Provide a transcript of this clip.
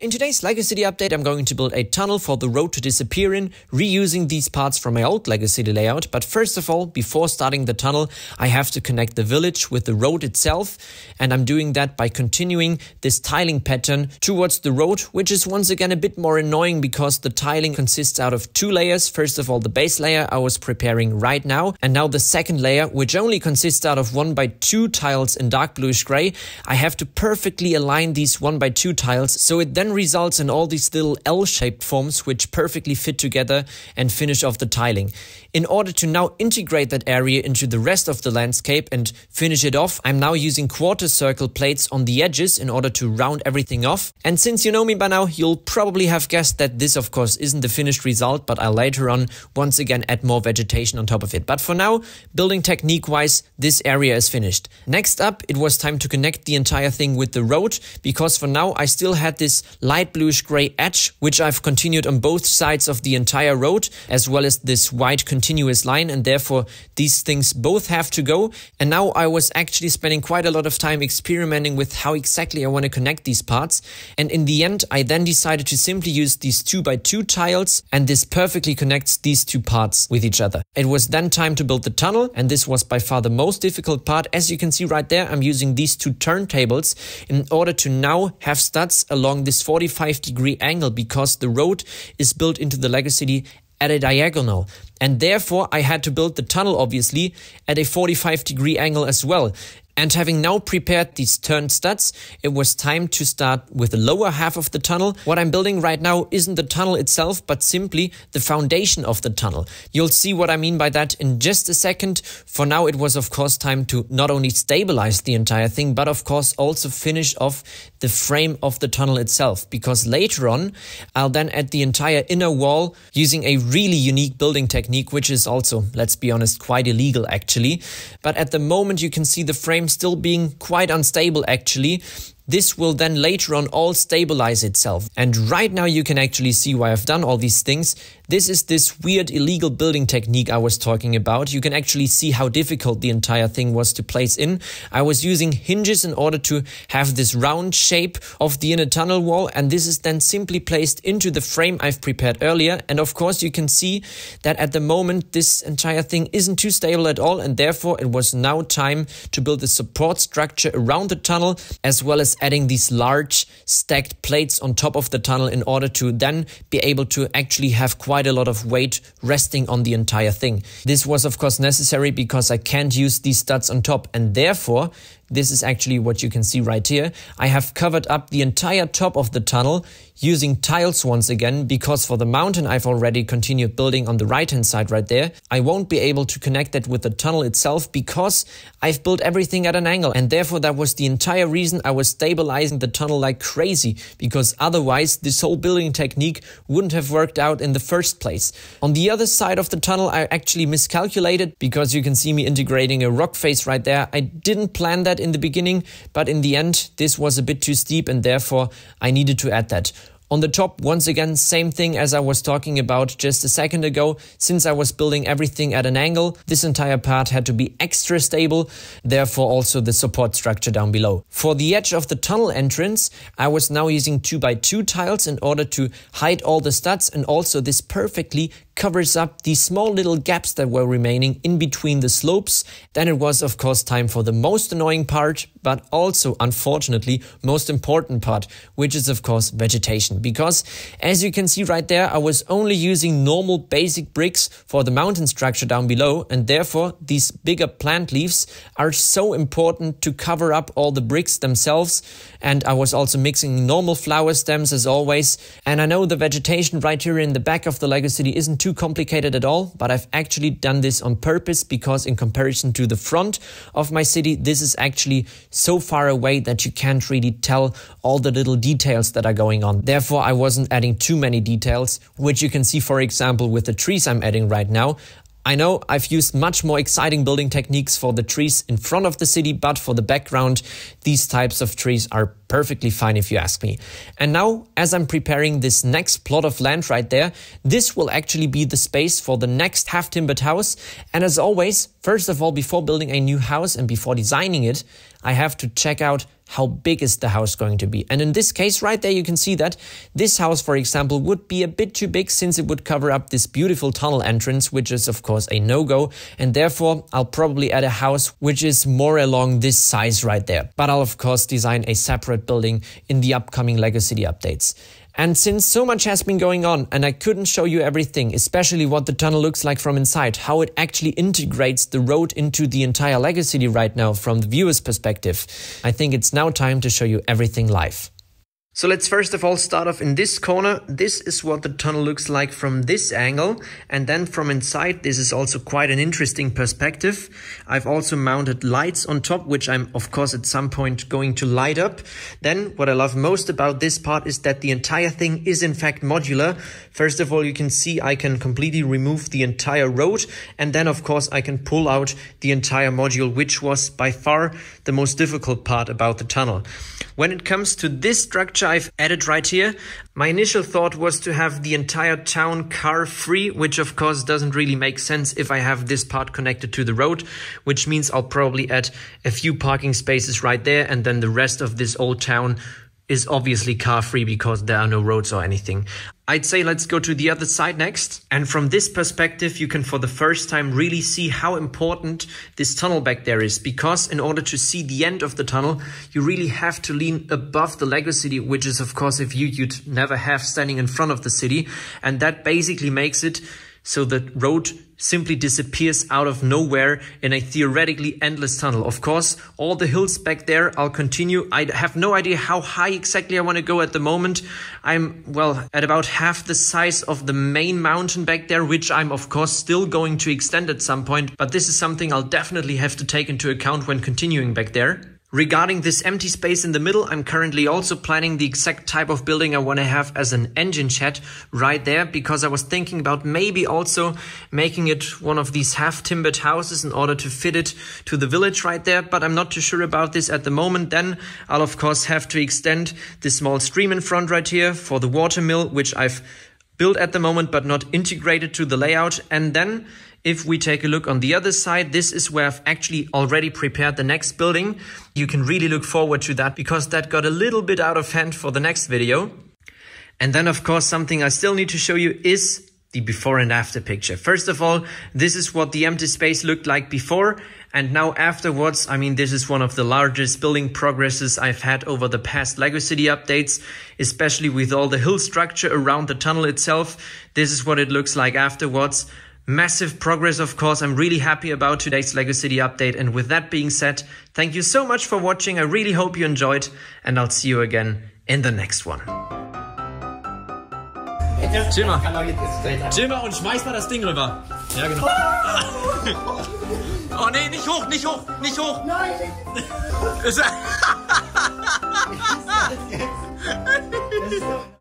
In today's LEGO City update, I'm going to build a tunnel for the road to disappear in, reusing these parts from my old LEGO City layout. But first of all, before starting the tunnel, I have to connect the village with the road itself. And I'm doing that by continuing this tiling pattern towards the road, which is once again a bit more annoying because the tiling consists out of two layers. First of all, the base layer I was preparing right now. And now the second layer, which only consists out of 1x2 tiles in dark bluish gray. I have to perfectly align these 1x2 tiles so it then results in all these little L-shaped forms which perfectly fit together and finish off the tiling. In order to now integrate that area into the rest of the landscape and finish it off, I'm now using quarter circle plates on the edges in order to round everything off. And since you know me by now, you'll probably have guessed that this of course isn't the finished result, but I'll later on once again add more vegetation on top of it. But for now, building technique wise, this area is finished. Next up, it was time to connect the entire thing with the road, because for now I still had this light bluish gray edge, which I've continued on both sides of the entire road, as well as this white continuous line, and therefore these things both have to go. And now I was actually spending quite a lot of time experimenting with how exactly I want to connect these parts. And in the end, I then decided to simply use these 2x2 tiles, and this perfectly connects these two parts with each other. It was then time to build the tunnel, and this was by far the most difficult part. As you can see right there, I'm using these two turntables in order to now have studs along this 45-degree angle, because the road is built into the LEGO City at a diagonal. And therefore I had to build the tunnel obviously at a 45-degree angle as well. And having now prepared these turned studs, it was time to start with the lower half of the tunnel. What I'm building right now isn't the tunnel itself, but simply the foundation of the tunnel. You'll see what I mean by that in just a second. For now, it was of course time to not only stabilize the entire thing, but of course also finish off the frame of the tunnel itself. Because later on, I'll then add the entire inner wall using a really unique building technique, which is also, let's be honest, quite illegal actually. But at the moment you can see the frame still being quite unstable actually. This will then later on all stabilize itself. And right now you can actually see why I've done all these things. This is this weird illegal building technique I was talking about. You can actually see how difficult the entire thing was to place in. I was using hinges in order to have this round shape of the inner tunnel wall, and this is then simply placed into the frame I've prepared earlier. And of course you can see that at the moment this entire thing isn't too stable at all, and therefore it was now time to build a support structure around the tunnel, as well as adding these large stacked plates on top of the tunnel in order to then be able to actually have quite a lot of weight resting on the entire thing. This was of course necessary because I can't use these studs on top, and therefore this is actually what you can see right here. I have covered up the entire top of the tunnel using tiles once again, because for the mountain I've already continued building on the right hand side right there. I won't be able to connect that with the tunnel itself because I've built everything at an angle, and therefore that was the entire reason I was stabilizing the tunnel like crazy, because otherwise this whole building technique wouldn't have worked out in the first place. On the other side of the tunnel I actually miscalculated, because you can see me integrating a rock face right there. I didn't plan that in the beginning, but in the end this was a bit too steep, and therefore I needed to add that. On the top, once again, same thing as I was talking about just a second ago. Since I was building everything at an angle, this entire part had to be extra stable, therefore also the support structure down below. For the edge of the tunnel entrance, I was now using 2x2 tiles in order to hide all the studs, and also this perfectly covers up these small little gaps that were remaining in between the slopes. Then it was of course time for the most annoying part, but also unfortunately most important part, which is of course vegetation. Because as you can see right there, I was only using normal basic bricks for the mountain structure down below, and therefore these bigger plant leaves are so important to cover up all the bricks themselves. And I was also mixing normal flower stems as always. And I know the vegetation right here in the back of the LEGO City isn't too complicated at all, but I've actually done this on purpose, because in comparison to the front of my city, this is actually so far away that you can't really tell all the little details that are going on. Therefore, I wasn't adding too many details, which you can see, for example, with the trees I'm adding right now. I know I've used much more exciting building techniques for the trees in front of the city, but for the background, these types of trees are perfectly fine if you ask me. And now, as I'm preparing this next plot of land right there, this will actually be the space for the next half-timbered house. And as always, first of all, before building a new house and before designing it, I have to check out how big is the house going to be. And in this case right there, you can see that this house, for example, would be a bit too big since it would cover up this beautiful tunnel entrance, which is of course a no-go. And therefore, I'll probably add a house which is more along this size right there. But I'll of course design a separate building in the upcoming LEGO City updates. And since so much has been going on and I couldn't show you everything, especially what the tunnel looks like from inside, how it actually integrates the road into the entire LEGO City right now from the viewer's perspective, I think it's now time to show you everything live. So let's first of all start off in this corner. This is what the tunnel looks like from this angle. And then from inside, this is also quite an interesting perspective. I've also mounted lights on top, which I'm of course at some point going to light up. Then what I love most about this part is that the entire thing is in fact modular. First of all, you can see I can completely remove the entire road. And then of course I can pull out the entire module, which was by far the most difficult part about the tunnel. When it comes to this structure I've added right here, my initial thought was to have the entire town car free, which of course doesn't really make sense if I have this part connected to the road, which means I'll probably add a few parking spaces right there, and then the rest of this old town is obviously car free because there are no roads or anything. I'd say let's go to the other side next. And from this perspective, you can for the first time really see how important this tunnel back there is, because in order to see the end of the tunnel, you really have to lean above the LEGO City, which is of course a view you'd never have standing in front of the city. And that basically makes it so the road simply disappears out of nowhere in a theoretically endless tunnel. Of course, all the hills back there, I'll continue. I have no idea how high exactly I want to go at the moment. I'm, well, at about half the size of the main mountain back there, which I'm of course still going to extend at some point. But this is something I'll definitely have to take into account when continuing back there. Regarding this empty space in the middle, I'm currently also planning the exact type of building I want to have as an engine shed right there, because I was thinking about maybe also making it one of these half-timbered houses in order to fit it to the village right there, but I'm not too sure about this at the moment. Then I'll of course have to extend this small stream in front right here for the water mill, which I've built at the moment but not integrated to the layout. And then if we take a look on the other side, this is where I've actually already prepared the next building. You can really look forward to that because that got a little bit out of hand for the next video. And then of course something I still need to show you is the before and after picture. First of all, this is what the empty space looked like before. And now afterwards, I mean, this is one of the largest building progresses I've had over the past LEGO City updates, especially with all the hill structure around the tunnel itself. This is what it looks like afterwards. Massive progress, of course. I'm really happy about today's LEGO City update. And with that being said, thank you so much for watching. I really hope you enjoyed, and I'll see you again in the next one. Chill mal und schmeiß mal das Ding rüber. Ja, genau. Oh nee, nicht hoch, nicht hoch, nicht hoch. Nein.